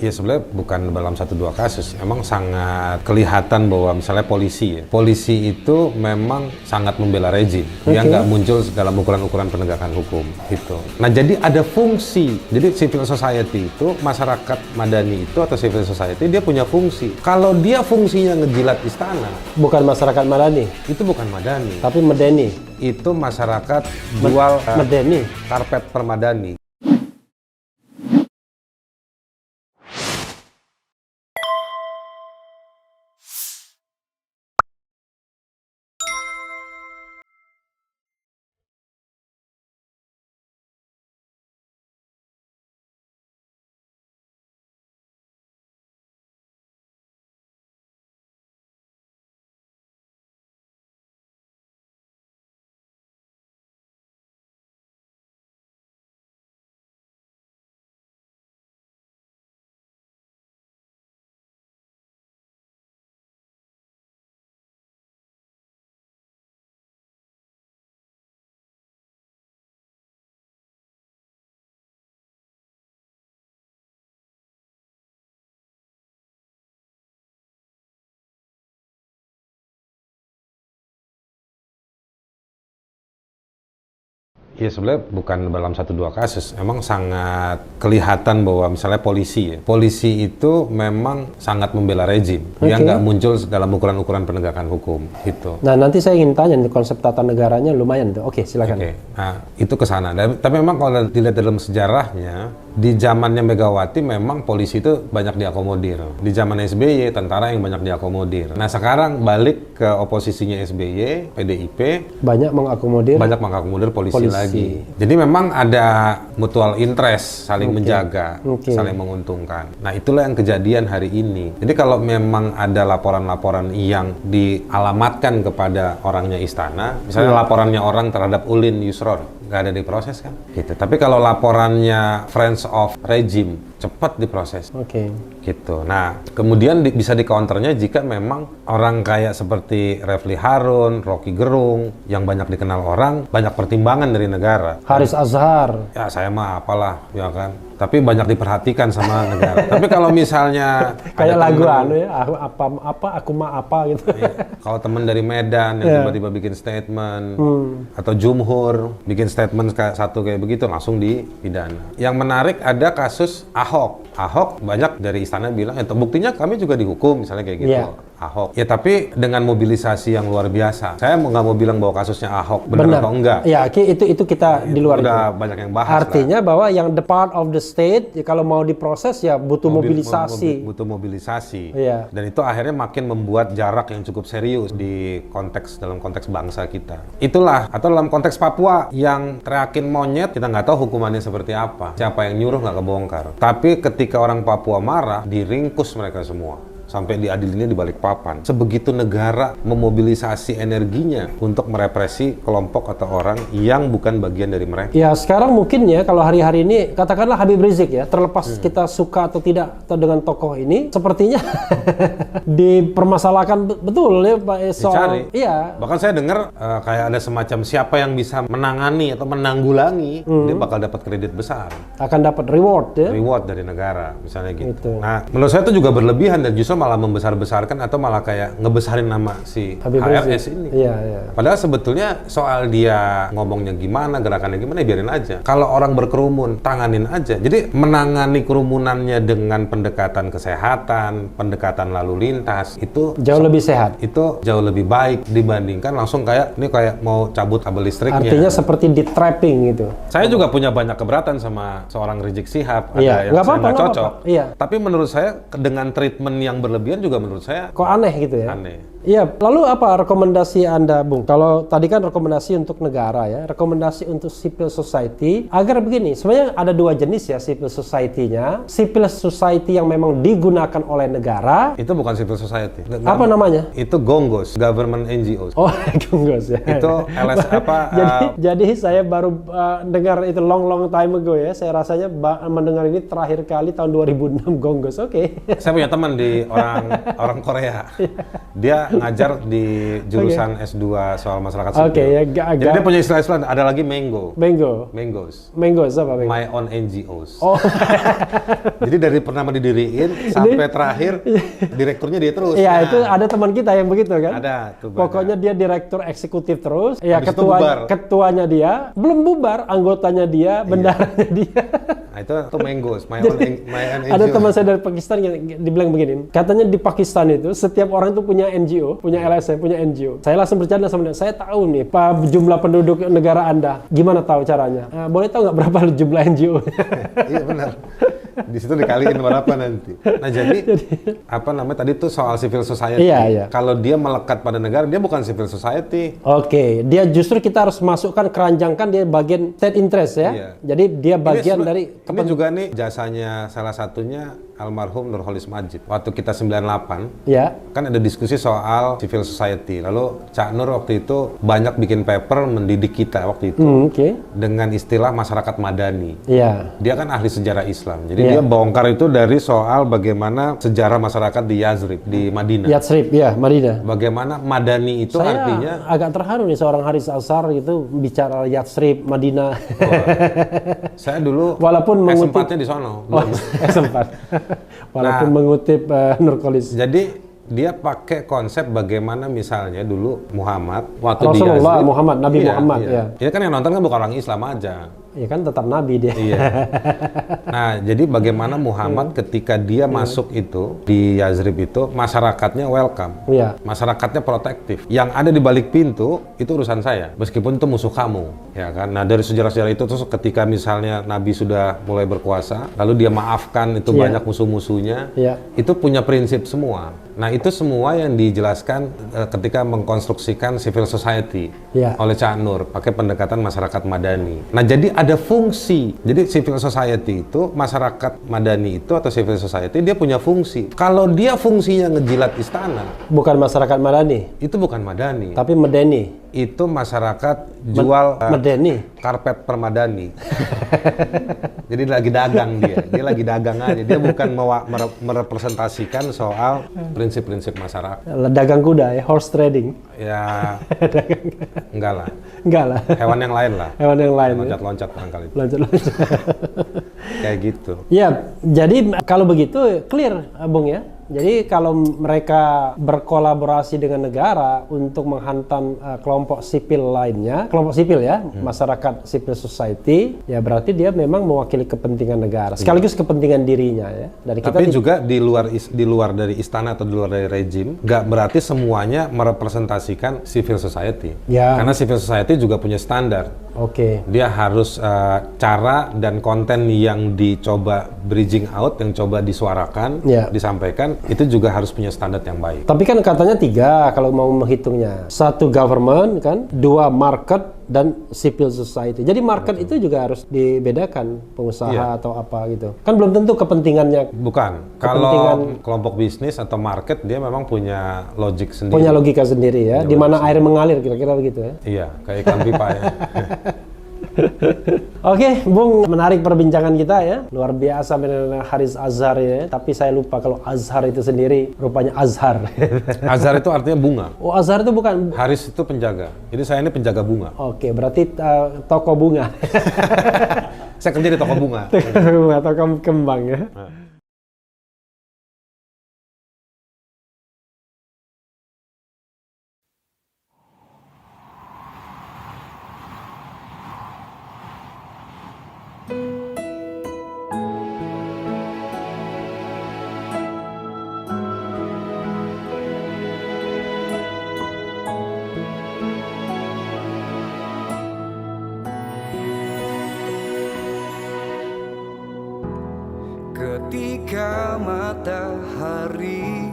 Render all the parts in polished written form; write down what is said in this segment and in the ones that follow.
Ya sebenarnya bukan dalam satu dua kasus, emang sangat kelihatan bahwa misalnya polisi itu memang sangat membela rejim. Dia nggak muncul dalam ukuran-ukuran penegakan hukum gitu. Nah jadi ada fungsi, jadi civil society itu, masyarakat madani itu atau civil society dia punya fungsi. Kalau dia fungsinya ngejilat istana, bukan masyarakat madani, itu bukan madani, tapi medeni. Itu masyarakat jual medeni, karpet permadani. Ya sebenarnya bukan dalam satu dua kasus, emang sangat kelihatan bahwa misalnya polisi itu memang sangat membela rejim. Dia nggak muncul dalam ukuran-ukuran penegakan hukum gitu. Nah nanti saya ingin tanya konsep tata negaranya lumayan tuh. Oke, silakan. Nah itu ke sana. Tapi memang kalau dilihat dalam sejarahnya, di zamannya Megawati memang polisi itu banyak diakomodir. Di zaman SBY tentara yang banyak diakomodir. Nah sekarang balik ke oposisinya SBY, PDIP banyak mengakomodir polisi lagi. Jadi memang ada mutual interest, saling menjaga, saling menguntungkan. Nah itulah yang kejadian hari ini. Jadi kalau memang ada laporan-laporan yang dialamatkan kepada orangnya istana, misalnya laporannya orang terhadap Ulin Yusron, nggak ada diproses kan? Gitu. Tapi kalau laporannya Friends of Regime, cepat diproses. Gitu. Nah, kemudian bisa di-counternya jika memang orang kayak seperti Refli Harun, Rocky Gerung, yang banyak dikenal orang, banyak pertimbangan dari negara. Haris Azhar. Ya, saya mah apalah, ya kan. Tapi banyak diperhatikan sama negara. Tapi kalau misalnya kayak lagu aku mah apa gitu. Kalau teman dari Medan yang tiba-tiba bikin statement atau Jumhur bikin statement satu kayak begitu langsung dipidana. Yang menarik ada kasus Ahok banyak dari istana bilang, buktinya kami juga dihukum misalnya kayak gitu. Ahok. Ya tapi dengan mobilisasi yang luar biasa. Saya nggak mau bilang bahwa kasusnya Ahok benar atau enggak. Ya, itu kita di luar udah banyak yang bahas. Artinya bahwa yang the part of the state ya, kalau mau diproses ya butuh mobilisasi. Butuh mobilisasi. Iya. Dan itu akhirnya makin membuat jarak yang cukup serius di dalam konteks bangsa kita. Itulah, atau dalam konteks Papua yang teriakin monyet, kita nggak tahu hukumannya seperti apa. Siapa yang nyuruh nggak kebongkar. Tapi ketika orang Papua marah, diringkus mereka semua. Sampai diadilinnya di Balikpapan. Sebegitu negara memobilisasi energinya untuk merepresi kelompok atau orang yang bukan bagian dari mereka. Ya sekarang mungkin ya kalau hari-hari ini katakanlah Habib Rizik ya, terlepas kita suka atau tidak atau dengan tokoh ini, sepertinya dipermasalahkan betul ya Pak Esol. Dicari. Iya. Bahkan saya dengar kayak ada semacam siapa yang bisa menangani atau menanggulangi, dia bakal dapat kredit besar. Akan dapat reward ya. Reward dari negara, misalnya gitu. Nah, menurut saya itu juga berlebihan dan justru malah membesar-besarkan atau malah kayak ngebesarin nama si HRS ini. Iya. Padahal sebetulnya soal dia ngomongnya gimana, gerakannya gimana, ya biarin aja. Kalau orang berkerumun, tanganin aja. Jadi menangani kerumunannya dengan pendekatan kesehatan, pendekatan lalu lintas, itu jauh lebih sehat. Itu jauh lebih baik dibandingkan langsung kayak mau cabut kabel listriknya. Artinya seperti di trapping gitu. Saya juga punya banyak keberatan sama seorang Rizik Syihab. Ada yang nggak cocok. Tapi menurut saya dengan treatment yang berlebihan juga menurut saya kok aneh gitu ya. Aneh. Iya, lalu apa rekomendasi Anda, Bung? Kalau tadi kan rekomendasi untuk negara ya, rekomendasi untuk civil society agar begini, sebenarnya ada dua jenis ya civil society-nya. Civil society yang memang digunakan oleh negara. Itu bukan civil society. Apa namanya? Itu GONGOS, government NGOs. Oh, GONGOS ya. Itu LS apa? Jadi saya baru dengar itu long time ago ya. Saya rasanya mendengar ini terakhir kali tahun 2006 GONGOS. Oke. Saya punya teman di orang Korea. Dia ngajar di jurusan S2 soal masyarakat sipil. Oke, ya, Jadi dia punya istilah-istilah, ada lagi Mango. Mangoes apa Mango? My own NGOs. Oh. Jadi dari pertama didiriin sampai terakhir direkturnya dia terus. Iya, Nah, itu ada teman kita yang begitu kan? ada tuh. Pokoknya dia direktur eksekutif terus. Ya, Habis itu bubar. ketuanya dia belum bubar, anggotanya dia, bendaranya dia. Nah, itu Mangoes, my own NGO. Ada teman saya dari Pakistan yang dibilang begini, katanya di Pakistan itu setiap orang itu punya NGO, punya LSM, punya NGO. Saya langsung bercanda sama dia, saya tahu nih Pak jumlah penduduk negara Anda, gimana tahu caranya? Boleh tahu nggak berapa jumlah NGO? Iya benar. Di situ dikaliin berapa nanti. Nah jadi apa namanya tadi tuh soal civil society. Iya. Kalau dia melekat pada negara, dia bukan civil society. Oke, dia justru kita harus masukkan keranjangkan dia bagian state interest ya. Iya. Jadi dia bagian dari ini juga nih jasanya salah satunya almarhum Nurholis Majid. Waktu kita 98, ya. kan ada diskusi soal civil society. Lalu Cak Nur waktu itu banyak bikin paper mendidik kita waktu itu Oke. dengan istilah masyarakat madani. Iya. Dia kan ahli sejarah Islam. Jadi dia bongkar itu dari soal bagaimana sejarah masyarakat di Yazrib, di Madinah. Yatsrib, ya, Madinah. Bagaimana madani itu Saya artinya agak terharu nih seorang Haris Azhar gitu bicara Yatsrib, Madinah. saya dulu Walaupun mengutip S4-nya di sono. Oh, sempat. Walaupun mengutip Nurholis. Jadi dia pakai konsep bagaimana misalnya dulu Muhammad waktu Rasulullah di Yazrib, Muhammad, Nabi Muhammad, ya. Ini kan yang nonton kan bukan orang Islam aja. Ya kan tetap Nabi dia. Iya. Nah, jadi bagaimana Muhammad ketika dia masuk itu di Yazrib itu masyarakatnya welcome. Iya. Masyarakatnya protektif. Yang ada di balik pintu itu urusan saya, meskipun itu musuh kamu, ya kan. Nah, dari sejarah-sejarah itu terus ketika misalnya Nabi sudah mulai berkuasa, lalu dia maafkan itu banyak musuh-musuhnya. Iya. Itu punya prinsip semua. Nah, itu semua yang dijelaskan ketika mengkonstruksikan civil society oleh Cak Nur, pakai pendekatan masyarakat madani. Nah, jadi ada fungsi. Jadi civil society itu, masyarakat madani itu atau civil society, dia punya fungsi. Kalau dia fungsinya ngejilat istana, Bukan masyarakat Madani, itu bukan madani. tapi Medeni. Itu masyarakat jual Medeni. karpet permadani. Jadi lagi dagang dia lagi dagang aja. Dia bukan merepresentasikan soal prinsip-prinsip masyarakat. Dagang kuda ya, horse trading. Ya, enggak lah. Enggak lah. Hewan yang lain lah. Hewan yang lain. Loncat-loncat barangkali. Loncat-loncat. Kayak gitu. Ya, jadi kalau begitu clear, Bung ya. Jadi kalau mereka berkolaborasi dengan negara untuk menghantam kelompok sipil lainnya, kelompok sipil ya, masyarakat civil society, ya berarti dia memang mewakili kepentingan negara, sekaligus kepentingan dirinya ya. Dari kita Tapi juga di luar dari istana atau di luar dari rejim, nggak berarti semuanya merepresentasikan civil society. Ya. Karena civil society juga punya standar. Oke. Dia harus cara dan konten yang dicoba bridging out, yang coba disuarakan, disampaikan, itu juga harus punya standar yang baik. Tapi kan katanya 3 kalau mau menghitungnya. 1 government kan, 2 market, dan civil society. Jadi market itu juga harus dibedakan, pengusaha atau apa gitu. Kan belum tentu kepentingannya. Bukan. Kalau kelompok bisnis atau market, dia memang punya logik sendiri. Punya logika sendiri ya, di mana air mengalir kira-kira begitu ya. Iya, kayak iklan pipa ya. Oke, Bung, menarik perbincangan kita ya. Luar biasa mengenai Haris Azhar ya. Tapi saya lupa kalau Azhar itu sendiri rupanya Azhar. Azhar itu artinya bunga. Oh, Azhar itu bukan. Haris itu penjaga. Jadi saya ini penjaga bunga. Oke, berarti toko bunga. Saya kerja di toko bunga. Toko kembang ya. Ketika matahari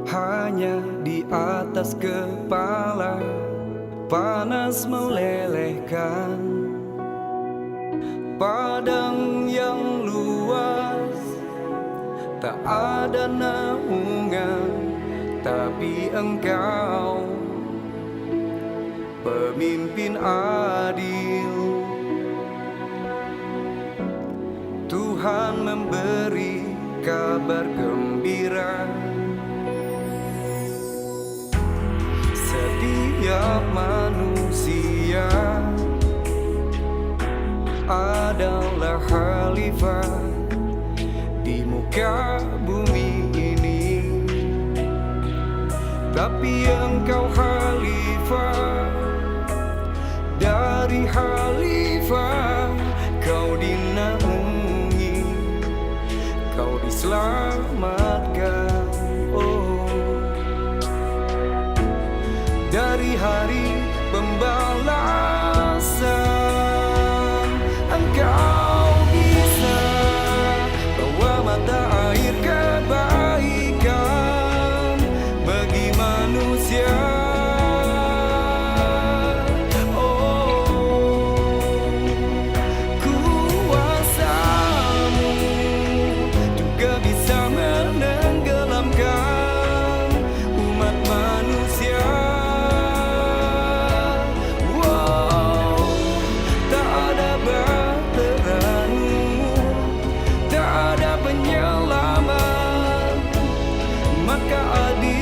hanya di atas kepala, panas melelehkan padang yang luas, tak ada naungan, tapi engkau pemimpin adil. Tuhan memberi kabar gembira. Setiap manusia adalah khalifah di muka bumi ini, tapi engkau khalifah dari khalifah. Kau dinaungi, kau diselamatkan, oh, dari hari pembalasan. Engkau bisa bawa mata air kebaikan bagi manusia. Maka adil